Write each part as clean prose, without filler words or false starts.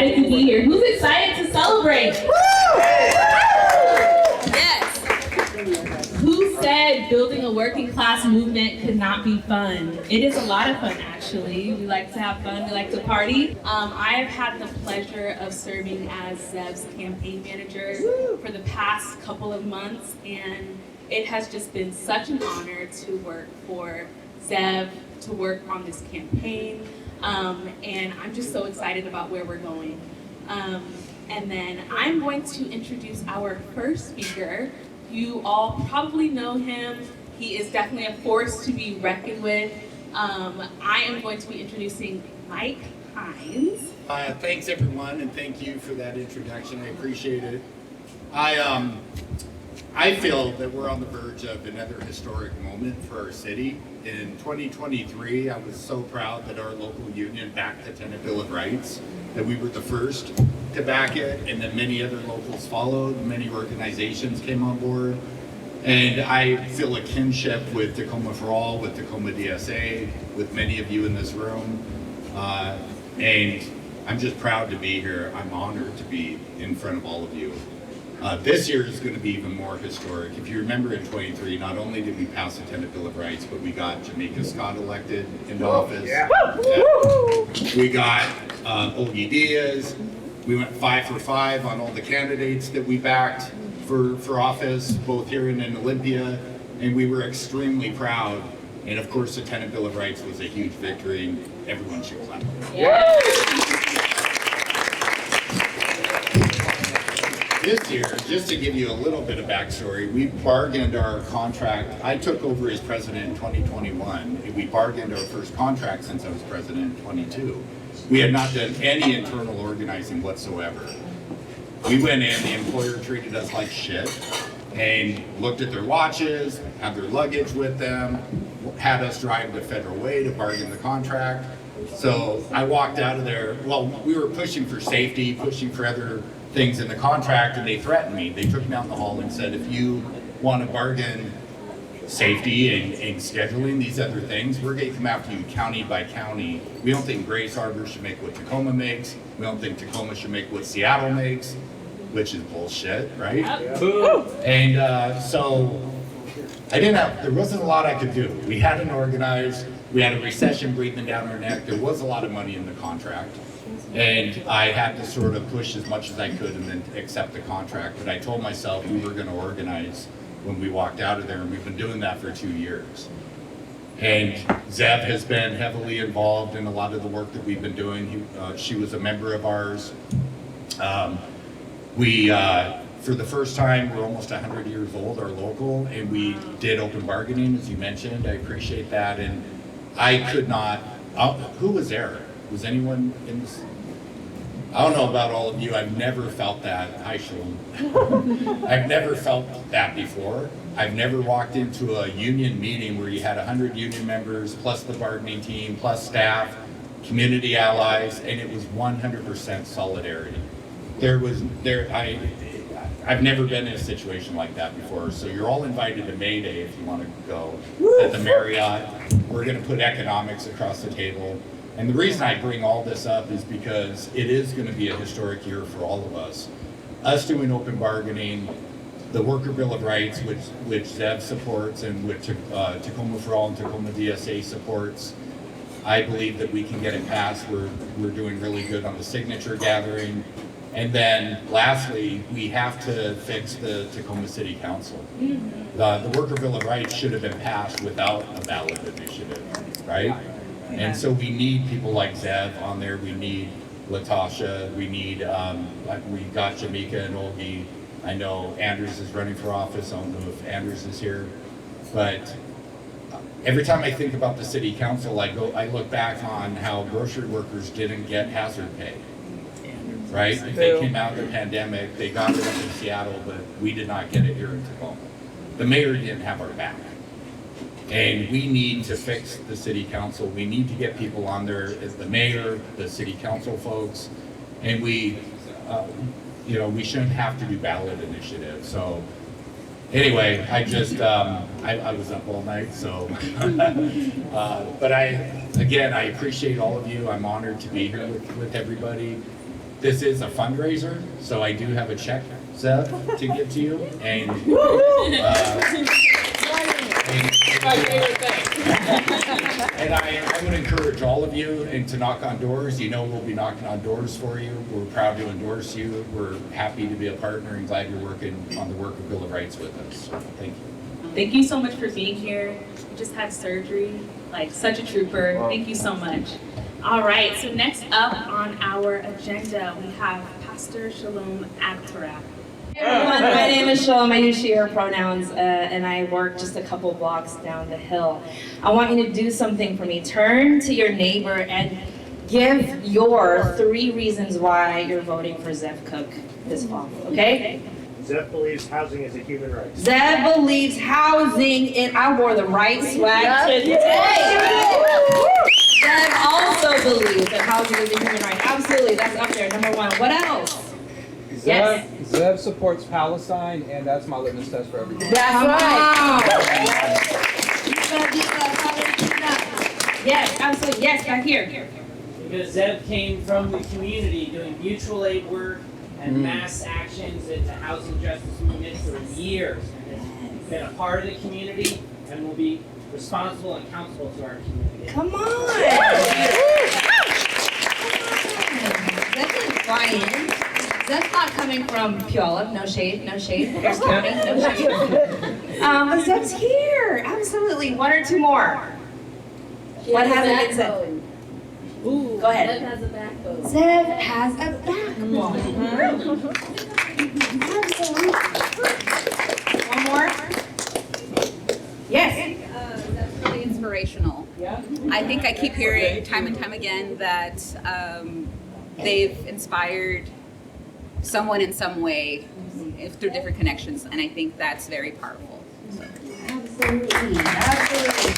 excited to be here? Who's excited to celebrate? Yes. Who said building a working class movement could not be fun? It is a lot of fun, actually. We like to have fun, we like to party. I have had the pleasure of serving as Zev's campaign manager for the past couple of months, and it has just been such an honor to work for Zev, to work on this campaign, and I'm just so excited about where we're going. And then I'm going to introduce our first speaker. You all probably know him. He is definitely a force to be reckoned with. I am going to be introducing Mike Hines. Thanks everyone, and thank you for that introduction. I appreciate it. I feel that we're on the verge of another historic moment for our city. In 2023, I was so proud that our local union backed the Tenant Bill of Rights, that we were the first to back it, and that many other locals followed, many organizations came on board. And I feel a kinship with Tacoma for All, with Tacoma DSA, with many of you in this room. And I'm just proud to be here. I'm honored to be in front of all of you. This year is going to be even more historic. If you remember in 23, not only did we pass the Tenant Bill of Rights, but we got Jamaica Scott elected into office. Yeah. We got Ogie Diaz. We went 5 for 5 on all the candidates that we backed for office, both here and in Olympia, and we were extremely proud. And of course, the Tenant Bill of Rights was a huge victory, and everyone should clap. Yeah. This year, just to give you a little bit of backstory, we bargained our contract. I took over as president in 2021, and we bargained our first contract since I was president in 22. We had not done any internal organizing whatsoever. We went in, the employer treated us like shit, and looked at their watches, had their luggage with them, had us drive the Federal Way to bargain the contract. So I walked out of there, well, we were pushing for safety, pushing for other things in the contract, and they threatened me. They took me down the hall and said, if you want to bargain safety and scheduling, these other things, we're going to come after you county by county. We don't think Grace Harbor should make what Tacoma makes. We don't think Tacoma should make what Seattle makes, which is bullshit, right? Yep. And so there wasn't a lot I could do. We hadn't organized. We had a recession breathing down our neck. There was a lot of money in the contract. And I had to sort of push as much as I could and then accept the contract. But I told myself we were going to organize when we walked out of there, and we've been doing that for 2 years. And Zev has been heavily involved in a lot of the work that we've been doing. She was a member of ours. For the first time, we're almost 100 years old, our local, and we did open bargaining, as you mentioned. I appreciate that. And I could not, who was there? Was anyone in this? I don't know about all of you. I've never felt that. Hi, Shalom. I've never felt that before. I've never walked into a union meeting where you had 100 union members, plus the bargaining team, plus staff, community allies, and it was 100% solidarity. I've never been in a situation like that before, so you're all invited to May Day if you want to go at the Marriott. We're going to put economics across the table. And the reason I bring all this up is because it is going to be a historic year for all of us. Us doing open bargaining, the Worker Bill of Rights, which Zev supports and which Tacoma for All and Tacoma DSA supports. I believe that we can get it passed. We're doing really good on the signature gathering. And then lastly, we have to fix the Tacoma City Council. The Worker Bill of Rights should have been passed without a ballot initiative, right? And so we need people like Zev on there. We need Latasha. We need, we got Jamaica and Ogie. I know Andrews is running for office. I don't know if Andrews is here. But every time I think about the city council, I look back on how grocery workers didn't get hazard pay, right? They came out of the pandemic, they got it up in Seattle, but we did not get it here in Tacoma. The mayor didn't have our back. And we need to fix the city council. We need to get people on there as the mayor, the city council folks, and we shouldn't have to do ballot initiatives. So anyway, I just, I was up all night, so, but I appreciate all of you. I'm honored to be here with everybody. this is a fundraiser, so I do have a check, Zev, to give to you, and My favorite thing. and I would encourage all of you and to knock on doors. You know we'll be knocking on doors for you. We're proud to endorse you. We're happy to be a partner and glad you're working on the work of Bill of Rights with us. So, thank you. Thank you so much for being here. You just had surgery, like such a trooper. Thank you so much. All right, so next up on our agenda, we have Pastor Shalom Abtarak. Hey everyone, my name is Shalom. I use she, her pronouns, and I work just a couple blocks down the hill. I want you to do something for me. Turn to your neighbor and give your 3 reasons why you're voting for Zev Cook this fall, okay? Zev believes housing is a human right. Zev believes housing, and I wore the right swag today. Zev also believes that housing is a human right. Absolutely, that's up there, number 1. What else? Yes. Zev supports Palestine, and that's my litmus test for everything. That's right. Yes, absolutely. Yes, back here. Because Zev came from the community doing mutual aid work and mass actions at the housing justice movement for years. And has been a part of the community and will be responsible and accountable to our community. Come on. That's not flying. That's not coming from Puyallup. No shade, no shade. Pierce County, no shade. But Zev's here. Absolutely. 1 or 2 more. What hasn't been said? Ooh, go ahead. Zev has a backbone. Zev has a backbone. Absolutely. 1 more? Yes. That's really inspirational. Yeah? I think I keep hearing time and time again that they've inspired someone in some way through different connections, and I think that's very powerful. Absolutely. Absolutely.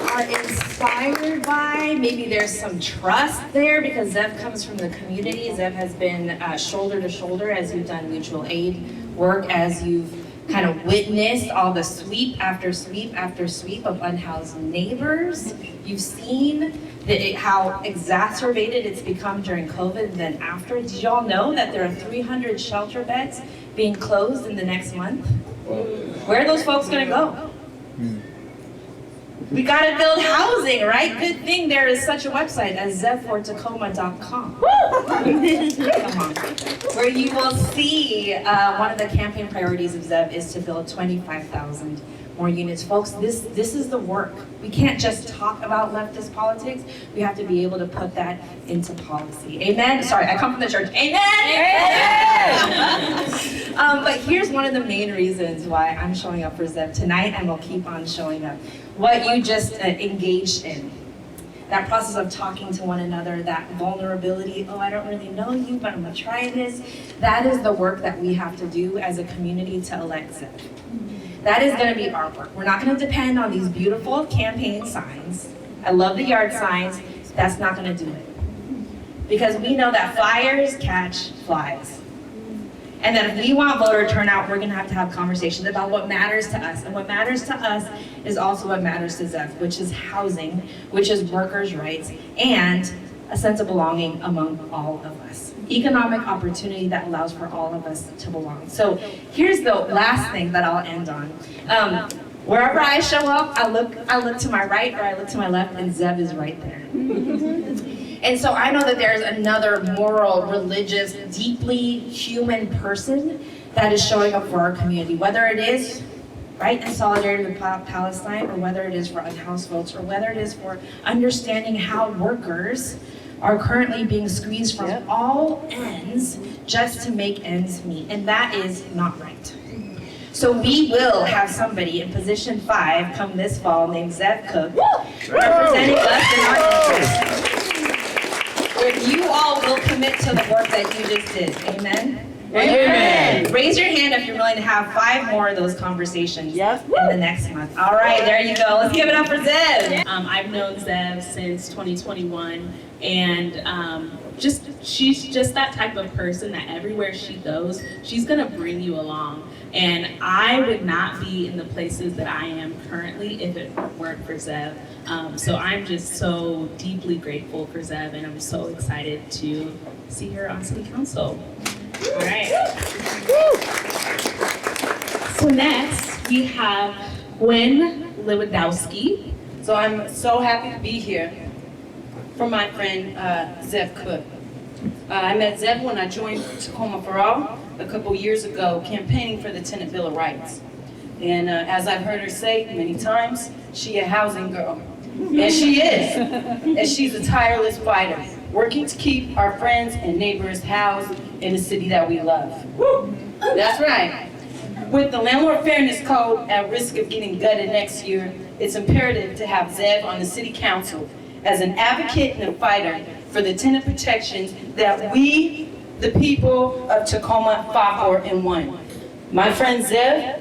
Are inspired by, maybe there's some trust there because Zev comes from the community. Zev has been shoulder to shoulder as you've done mutual aid work, as you've kind of witnessed all the sweep after sweep after sweep of unhoused neighbors. You've seen how exacerbated it's become during COVID and then after. Did y'all know that there are 300 shelter beds being closed in the next month? Where are those folks gonna go? We gotta build housing, right? Good thing there is such a website as zevfortacoma.com. Come on. Where you will see one of the campaign priorities of Zev is to build 25,000 more units. Folks, this is the work. We can't just talk about leftist politics. We have to be able to put that into policy. Amen? Sorry, I come from the church. Amen? Amen! But here's one of the main reasons why I'm showing up for Zev tonight, and will keep on showing up. What you just engaged in. That process of talking to one another, that vulnerability, oh, I don't really know you, but I'm gonna try this. That is the work that we have to do as a community to elect Zev. That is gonna be our work. We're not gonna depend on these beautiful campaign signs. I love the yard signs. That's not gonna do it. Because we know that flyers catch flies. And that if we want voter turnout, we're gonna have conversations about what matters to us. And what matters to us is also what matters to Zev, which is housing, which is workers' rights, and a sense of belonging among all of us. Economic opportunity that allows for all of us to belong. So here's the last thing that I'll end on. Wherever I show up, I look to my right or I look to my left, and Zev is right there. And so I know that there's another moral, religious, deeply human person that is showing up for our community, whether it is right in solidarity with Palestine, or whether it is for unhoused folks, or whether it is for understanding how workers are currently being squeezed from all ends just to make ends meet, and that is not right. So we will have somebody in position 5 come this fall named Zev Cook, representing us in our interests. If you all will commit to the work that you just did, amen? Amen. Raise your hand if you're willing to have 5 more of those conversations in the next month. All right, there you go. Let's give it up for Zev. I've known Zev since 2021, And she's just that type of person that everywhere she goes, she's gonna bring you along. And I would not be in the places that I am currently if it weren't for Zev. So I'm just so deeply grateful for Zev, and I'm so excited to see her on City Council. All right. So next we have Gwen Lewandowski. So I'm so happy to be here for my friend Zev Cook. I met Zev when I joined Tacoma for All a couple years ago, campaigning for the Tenant Bill of Rights. And as I've heard her say many times, she a housing girl. And she is. And she's a tireless fighter, working to keep our friends and neighbors housed in the city that we love. That's right. With the Landlord Fairness Code at risk of getting gutted next year, it's imperative to have Zev on the City Council as an advocate and a fighter for the tenant protections that we, the people of Tacoma, fought for and won. My friend Zev,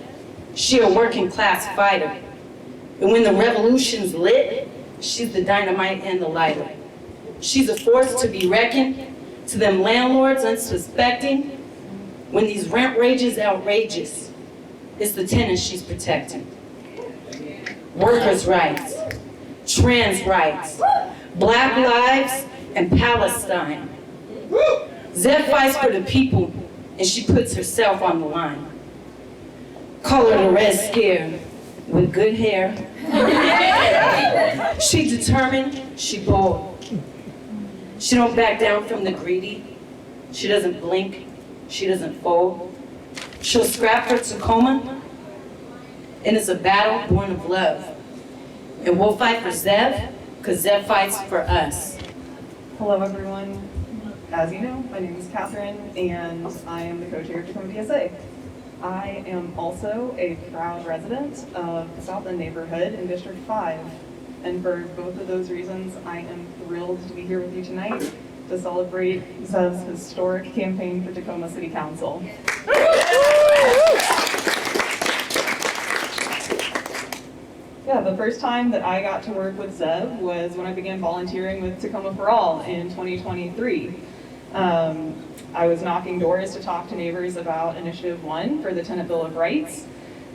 she a working class fighter. And when the revolution's lit, she's the dynamite and the lighter. She's a force to be reckoned to them landlords unsuspecting. When these rent rages outrageous, it's the tenants she's protecting. Workers' rights, trans rights, Black lives, and Palestine. Zev fights for the people, and she puts herself on the line. Call her the Red Scare with good hair. She determined, she bold. She don't back down from the greedy. She doesn't blink, she doesn't fold. She'll scrap for Tacoma, and it's a battle born of love. And we'll fight for Zev, because Zev fights for us. Hello everyone. As you know, my name is Catherine and I am the co-chair of Tacoma DSA. I am also a proud resident of the South End neighborhood in District 5. And for both of those reasons, I am thrilled to be here with you tonight to celebrate Zev's historic campaign for Tacoma City Council. Yeah, the first time that I got to work with Zev was when I began volunteering with Tacoma for All in 2023. I was knocking doors to talk to neighbors about Initiative 1 for the Tenant Bill of Rights,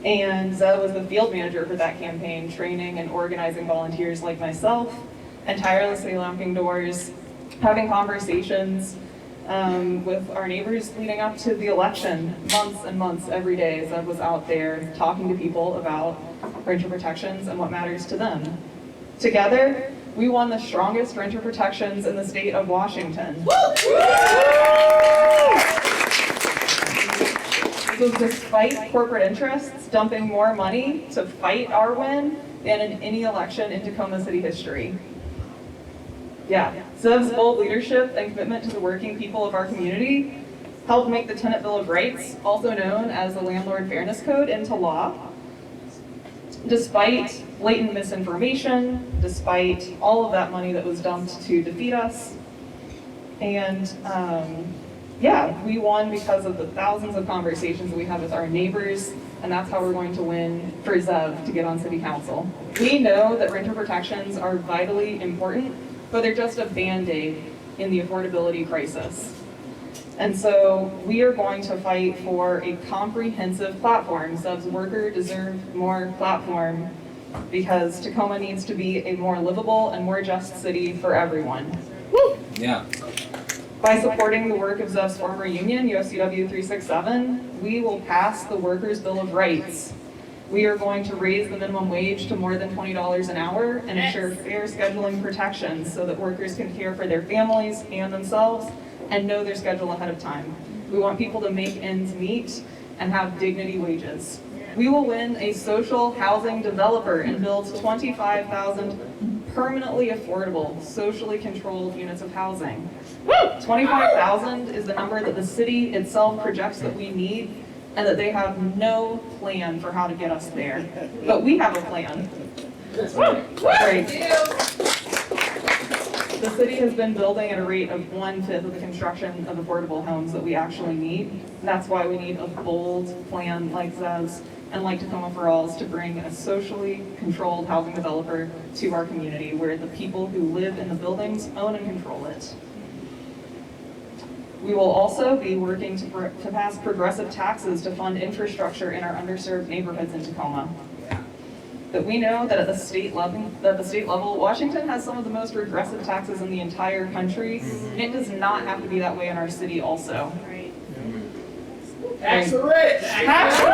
and Zev was the field manager for that campaign, training and organizing volunteers like myself, and tirelessly knocking doors, having conversations with our neighbors leading up to the election, months and months every day. Zev was out there talking to people about renter protections and what matters to them. Together, we won the strongest renter protections in the state of Washington. So despite corporate interests dumping more money to fight our win than in any election in Tacoma City history. Yeah, Zev's bold leadership and commitment to the working people of our community helped make the Tenant Bill of Rights, also known as the Landlord Fairness Code, into law. Despite blatant misinformation, despite all of that money that was dumped to defeat us. And yeah, we won because of the thousands of conversations we had with our neighbors, and that's how we're going to win for Zev to get on City Council. We know that renter protections are vitally important, but they're just a Band-Aid in the affordability crisis. And so we are going to fight for a comprehensive platform. Zev's worker deserve more platform because Tacoma needs to be a more livable and more just city for everyone. Woo! Yeah. By supporting the work of Zev's former union, UFCW 367, we will pass the Workers' Bill of Rights. We are going to raise the minimum wage to more than $20 an hour and ensure fair scheduling protections so that workers can care for their families and themselves and know their schedule ahead of time. We want people to make ends meet and have dignity wages. We will win a social housing developer and build 25,000 permanently affordable, socially controlled units of housing. 25,000 is the number that the city itself projects that we need, and that they have no plan for how to get us there. But we have a plan. Great. The city has been building at a rate of 1/5 of the construction of affordable homes that we actually need. And that's why we need a bold plan like Zev's and like Tacoma for All's to bring a socially controlled housing developer to our community where the people who live in the buildings own and control it. We will also be working to pass progressive taxes to fund infrastructure in our underserved neighborhoods in Tacoma. But we know that at the state level, Washington has some of the most regressive taxes in the entire country. And it does not have to be that way in our city also. Tax the rich! Tax the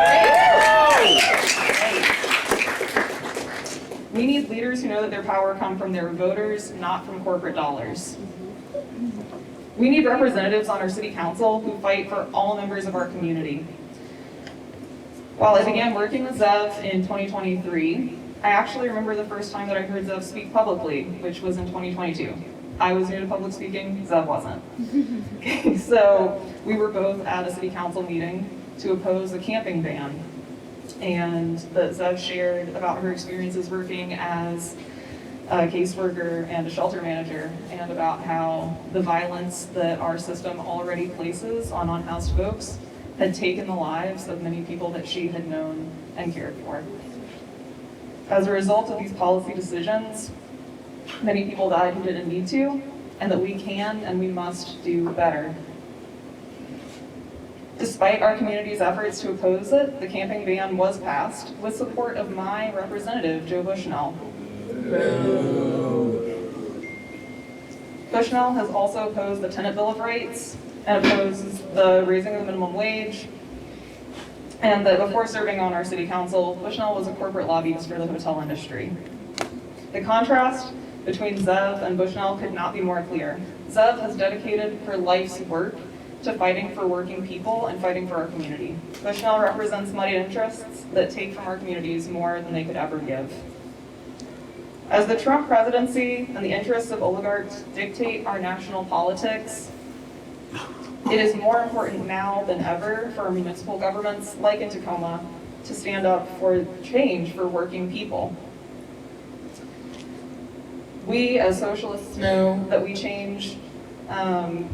rich! We need leaders who know that their power comes from their voters, not from corporate dollars. We need representatives on our city council who fight for all members of our community. While I began working with Zev in 2023, I actually remember the first time that I heard Zev speak publicly, which was in 2022. I was new to public speaking, Zev wasn't. Okay, so we were both at a city council meeting to oppose a camping ban. And that Zev shared about her experiences working as a caseworker and a shelter manager, and about how the violence that our system already places on unhoused folks had taken the lives of many people that she had known and cared for. As a result of these policy decisions, many people died who didn't need to, and that we can and we must do better. Despite our community's efforts to oppose it, the camping ban was passed with support of my representative, Joe Bushnell. Bushnell has also opposed the Tenant Bill of Rights and opposes the raising of the minimum wage. And that before serving on our city council, Bushnell was a corporate lobbyist for the hotel industry. The contrast between Zev and Bushnell could not be more clear. Zev has dedicated her life's work to fighting for working people and fighting for our community. Bushnell represents moneyed interests that take from our communities more than they could ever give. As the Trump presidency and the interests of oligarchs dictate our national politics, it is more important now than ever for our municipal governments, like in Tacoma, to stand up for change for working people. We as socialists know that we change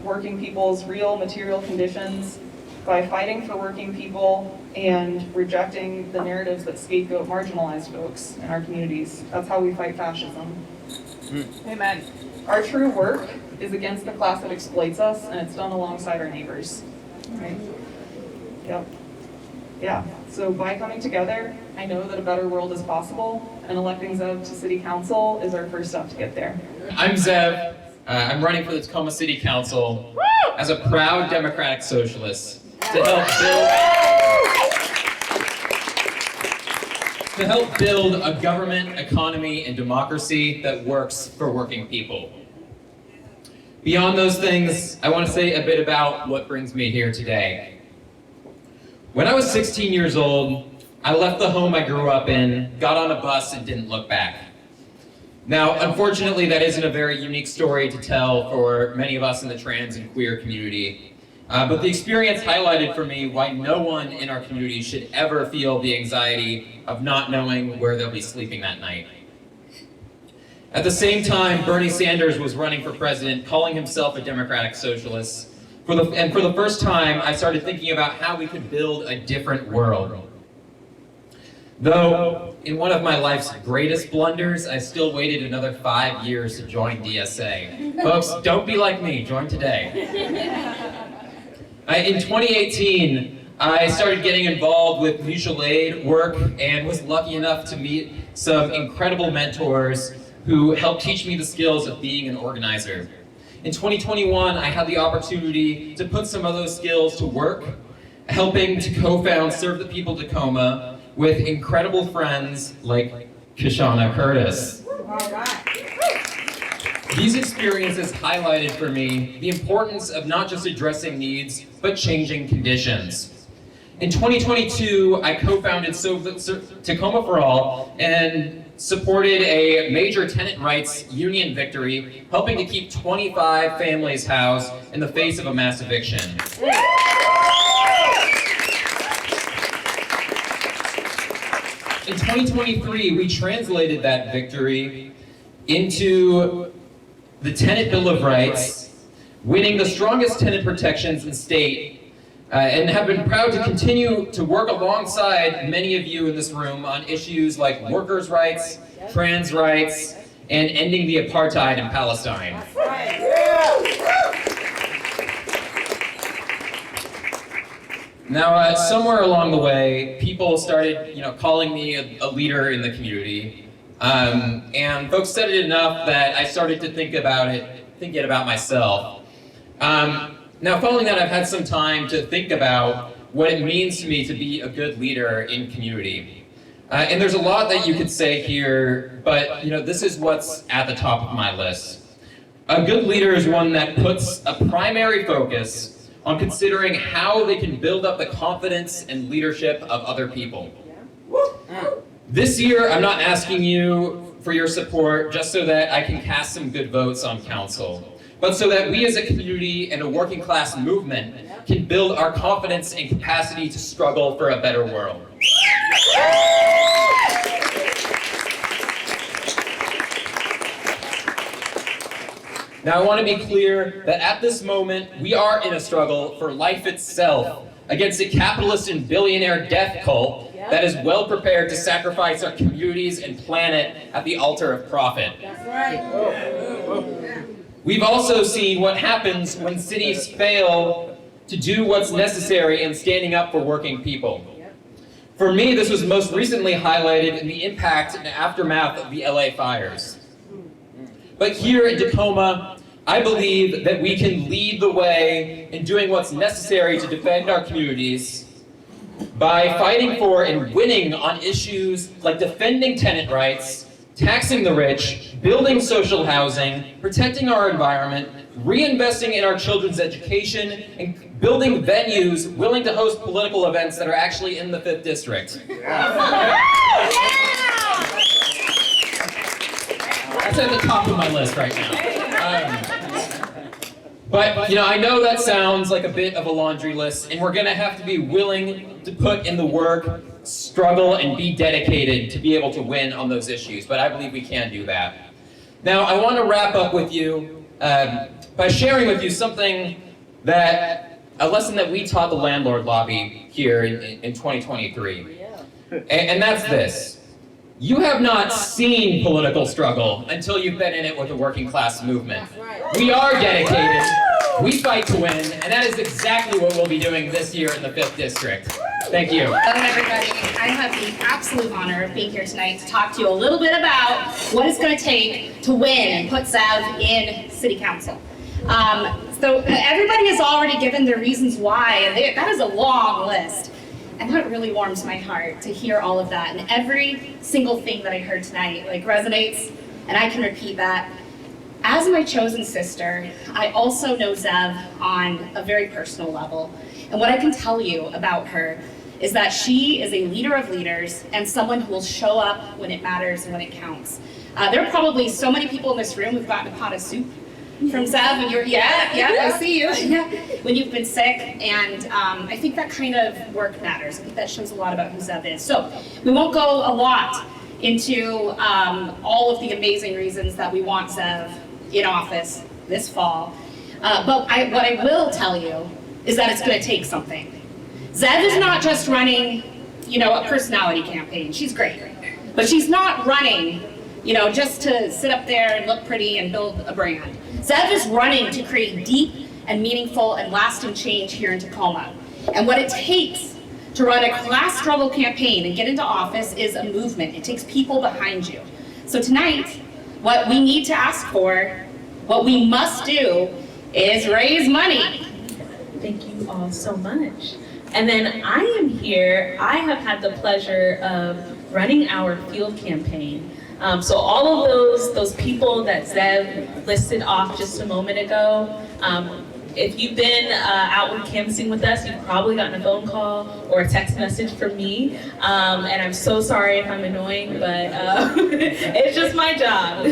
working people's real material conditions by fighting for working people and rejecting the narratives that scapegoat marginalized folks in our communities. That's how we fight fascism. Amen. Our true work is against the class that exploits us, and it's done alongside our neighbors. Right? Yep. Yeah. So by coming together, I know that a better world is possible, and electing Zev to City Council is our first step to get there. I'm Zev. I'm running for the Tacoma City Council as a proud Democratic Socialist to help build a government, economy, and democracy that works for working people. Beyond those things, I want to say a bit about what brings me here today. When I was 16 years old, I left the home I grew up in, got on a bus, and didn't look back. Now, unfortunately, that isn't a very unique story to tell for many of us in the trans and queer community. But the experience highlighted for me why no one in our community should ever feel the anxiety of not knowing where they'll be sleeping that night. At the same time, Bernie Sanders was running for president, calling himself a Democratic Socialist. And for the first time, I started thinking about how we could build a different world. Though, in one of my life's greatest blunders, I still waited another 5 years to join DSA. Folks, don't be like me, join today. In 2018, I started getting involved with mutual aid work and was lucky enough to meet some incredible mentors who helped teach me the skills of being an organizer. In 2021, I had the opportunity to put some of those skills to work, helping to co-found Serve the People Tacoma with incredible friends like Kishana Curtis. These experiences highlighted for me the importance of not just addressing needs, but changing conditions. In 2022, I co-founded Tacoma for All and supported a major tenant rights union victory, helping to keep 25 families housed in the face of a mass eviction. In 2023, we translated that victory into the Tenant Bill of Rights, winning the strongest tenant protections in the state, and have been proud to continue to work alongside many of you in this room on issues like workers' rights, trans rights, and ending the apartheid in Palestine. Now, somewhere along the way, people started, calling me a leader in the community, and folks said it enough that I started to think about myself. Now, following that, I've had some time to think about what it means to me to be a good leader in community. And there's a lot that you could say here, but this is what's at the top of my list. A good leader is one that puts a primary focus on considering how they can build up the confidence and leadership of other people. This year, I'm not asking you for your support just so that I can cast some good votes on council, but so that we as a community and a working class movement can build our confidence and capacity to struggle for a better world. Now, I want to be clear that at this moment, we are in a struggle for life itself against a capitalist and billionaire death cult that is well prepared to sacrifice our communities and planet at the altar of profit. That's right. We've also seen what happens when cities fail to do what's necessary in standing up for working people. For me, this was most recently highlighted in the impact and aftermath of the LA fires. But here in Tacoma, I believe that we can lead the way in doing what's necessary to defend our communities by fighting for and winning on issues like defending tenant rights, taxing the rich, building social housing, protecting our environment, reinvesting in our children's education, and building venues willing to host political events that are actually in the 5th District. That's at the top of my list right now. But I know that sounds like a bit of a laundry list, and we're gonna have to be willing to put in the work, struggle, and be dedicated to be able to win on those issues, but I believe we can do that. Now, I want to wrap up with you by sharing with you a lesson that we taught the landlord lobby here in 2023. And that's this. You have not seen political struggle until you've been in it with the working class movement. We are dedicated, we fight to win, and that is exactly what we'll be doing this year in the 5th District. Thank you. Hello everybody, I have the absolute honor of being here tonight to talk to you a little bit about what it's going to take to win and put Zev in City Council. So everybody has already given their reasons why, and that is a long list. And that really warms my heart to hear all of that. And every single thing that I heard tonight resonates, and I can repeat that. As my chosen sister, I also know Zev on a very personal level. And what I can tell you about her is that she is a leader of leaders and someone who will show up when it matters and when it counts. There are probably so many people in this room who've gotten a pot of soup from Zev, and I see you, when you've been sick, and I think that kind of work matters. I think that shows a lot about who Zev is. So we won't go a lot into all of the amazing reasons that we want Zev in office this fall, but what I will tell you is that it's going to take something. Zev is not just running, a personality campaign. She's great, but she's not running, just to sit up there and look pretty and build a brand. Zev is running to create deep and meaningful and lasting change here in Tacoma. And what it takes to run a class struggle campaign and get into office is a movement. It takes people behind you. So tonight, what we need to ask for, what we must do, is raise money. Thank you all so much. And then I am here, I have had the pleasure of running our field campaign. So all of those people that Zev listed off just a moment ago, if you've been outward canvassing with us, you've probably gotten a phone call or a text message from me. And I'm so sorry if I'm annoying, but it's just my job.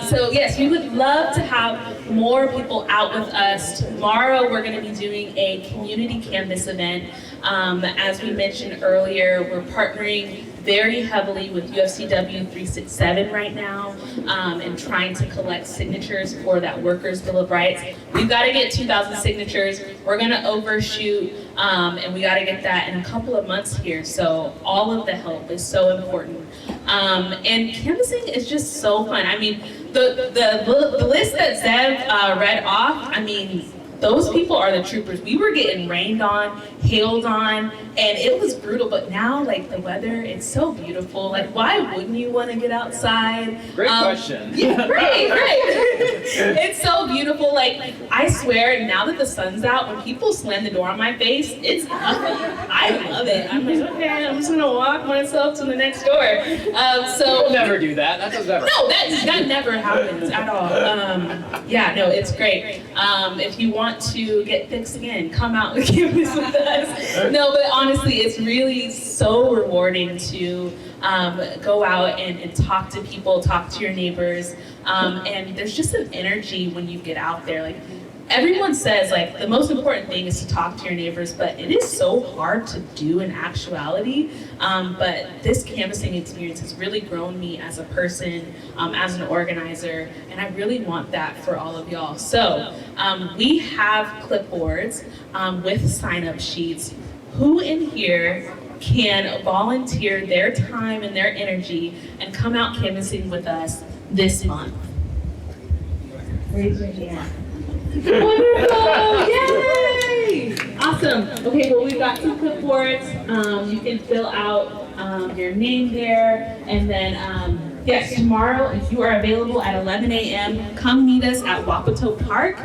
So yes, we would love to have more people out with us. Tomorrow we're going to be doing a community canvas event. As we mentioned earlier, we're partnering very heavily with UFCW 367 right now, and trying to collect signatures for that Workers' Bill of Rights. We've got to get 2,000 signatures. We're going to overshoot, and we got to get that in a couple of months here. So all of the help is so important. And canvassing is just so fun. I mean, the list that Zev read off, I mean, those people are the troopers. We were getting rained on, hailed on, and it was brutal. But now, like, the weather, it's so beautiful. Like, why wouldn't you want to get outside? Great question. Yeah, right. It's so beautiful. Like, I swear, now that the sun's out, when people slam the door on my face, it's nothing. I love it. I'm like, okay, I'm just gonna walk myself to the next door. We'll never do that. That does never. No, that never happens at all. Yeah, no, it's great. If you want to get thick skin, come out and campus with us. No, but honestly, it's really so rewarding to go out and talk to people, talk to your neighbors, and there's just an energy when you get out there. Like, everyone says, like, the most important thing is to talk to your neighbors, but it is so hard to do in actuality. But this canvassing experience has really grown me as a person, as an organizer, and I really want that for all of y'all. So we have clipboards with sign-up sheets. Who in here can volunteer their time and their energy and come out canvassing with us this month? Raise your hand. Wonderful! Yay! Awesome. Okay, well, we've got some clipboards. You can fill out your name there, and then yes, tomorrow, if you are available at 11 a.m., come meet us at Wapato Park.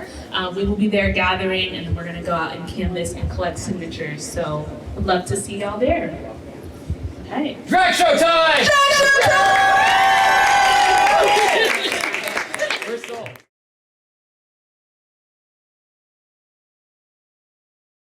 We will be there gathering, and then we're going to go out and canvass and collect signatures. So, would love to see y'all there. Okay. Drag show time! Drag show time!